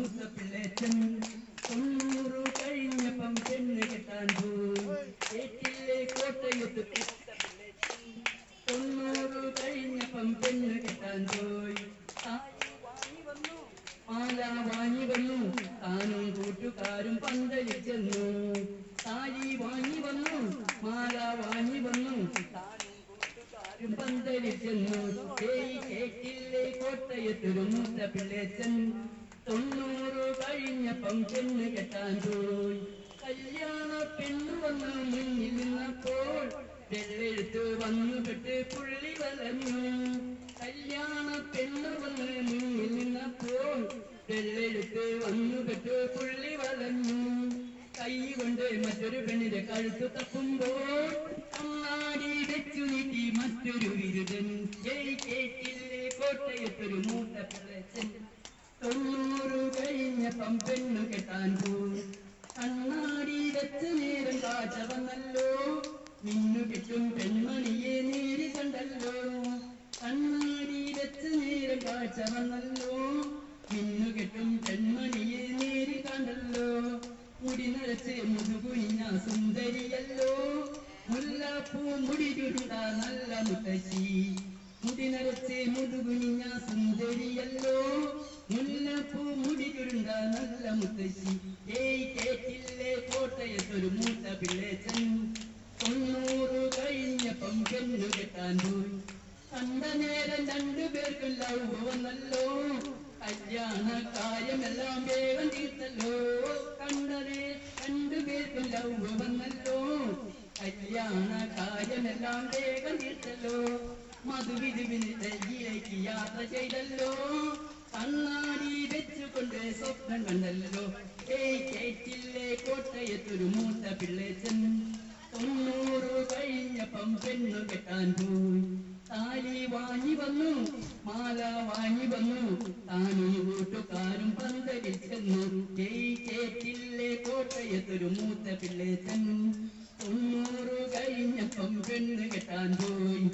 മൂത്ത പിള്ളേച്ചൻ 90 കഴിഞ്ഞപ്പം പെണ്ണ് കെട്ടാൻ പോയി കേട്ടില്ലേ കോട്ടയത്ത് 90 കഴിഞ്ഞപ്പം പെണ്ണ് കെട്ടാൻ പോയി മാല വാങ്ങി വന്നു താനും കൂട്ടുകാരും പന്തലിൽ ചെന്നു താലി വാങ്ങി വന്നു മാല വാങ്ങി വന്നു താനും കൂട്ടുകാരും പന്തലിൽ ചെന്നു കേട്ടില്ലേ കോട്ടയത്തൊരു മൂത്ത പിള്ളേച്ചൻ 90 കഴിഞ്ഞപ്പം പെണ്ണ് കെട്ടാൻ പോയി കല്യാണ പെണ്ണ് വന്ന് മുന്നിൽ നിന്നപ്പോൾ വെള്ളെടുത്ത് വന്നു പെട്ട് പുള്ളി വലഞ്ഞു കല്യാണ പെണ്ണ് വന്ന് മുന്നിൽ നിന്നപ്പോൾ വെള്ളെടുത്ത് വന്നു പെട്ട് പുള്ളി വലഞ്ഞു കൈ കൊണ്ട് മറ്റൊരു പെണ്ണിന്റെ കഴുത്ത് തപ്പുമ്പോൾ കണ്ണാടി വെച്ചു നീട്ടി മറ്റൊരു വിരുദൻ കേട്ടില്ലേ കോട്ടയത്തൊരു മൂത്ത പിള്ളേച്ചൻ 90 കഴിഞ്ഞപ്പം പെണ്ണു കെട്ടാൻ പോയി കണ്ണാടി വെച്ച നേരം കാഴ്ച വന്നല്ലോ മിന്നു കിട്ടും പെൺമണിയെ നേരി കണ്ടല്ലോ കണ്ണാടി വെച്ച നേരം കാഴ്ച വന്നല്ലോ മിന്നു കിട്ടും പെൺമണിയെ നേരി കണ്ടല്ലോ മുടി നിറച്ച് മുതുകുനിഞ്ഞ സുന്ദരിയല്ലോ മുല്ലപ്പൂ മുടി ചുരുണ്ട നല്ല മുത്തശ്ശി മുടി നിറച്ച് മുതുകുനിഞ്ഞ സുന്ദരിയല്ലോ മുല്ലപ്പൂ മുടി ചുരുണ്ട നല്ല മുത്തശ്ശി കേട്ടില്ലേ കോട്ടയത്തൊരു മൂത്ത പിള്ളേച്ചൻ 90 കഴിഞ്ഞപ്പം പെണ്ണു കെട്ടാൻ പോയി കണ്ട നേരം രണ്ടുപേർക്കും ലവ് വന്നല്ലോ കല്യാണ കാര്യമെല്ലാം വേഗം തീർത്തല്ലോ കണ്ടതേ രണ്ടുപേർക്കും ലവ് വന്നല്ലോ കല്യാണ കാര്യമെല്ലാം വേഗം തീർത്തല്ലോ മധുവിധുവിന് ഡൽഹിയിലേക്ക് യാത്ര ചെയ്തല്ലോ കണ്ണാടി വെച്ചുകൊണ്ട് സ്വപ്നം കണ്ടല്ലോ കേട്ടില്ലേ കോട്ടയത്തൊരു മൂത്ത പിള്ളേച്ചൻ 90 കഴിഞ്ഞപ്പം പെണ്ണു കെട്ടാൻ പോയി താലി വാങ്ങി വന്നു മാല വാങ്ങി വന്നു താനും കൂട്ടുകാരും പന്തലിൽ ചെന്നു കേട്ടില്ലേ കോട്ടയത്തൊരു മൂത്ത പിള്ളേച്ചൻ 90 കഴിഞ്ഞപ്പം പെണ്ണ് കെട്ടാൻ പോയി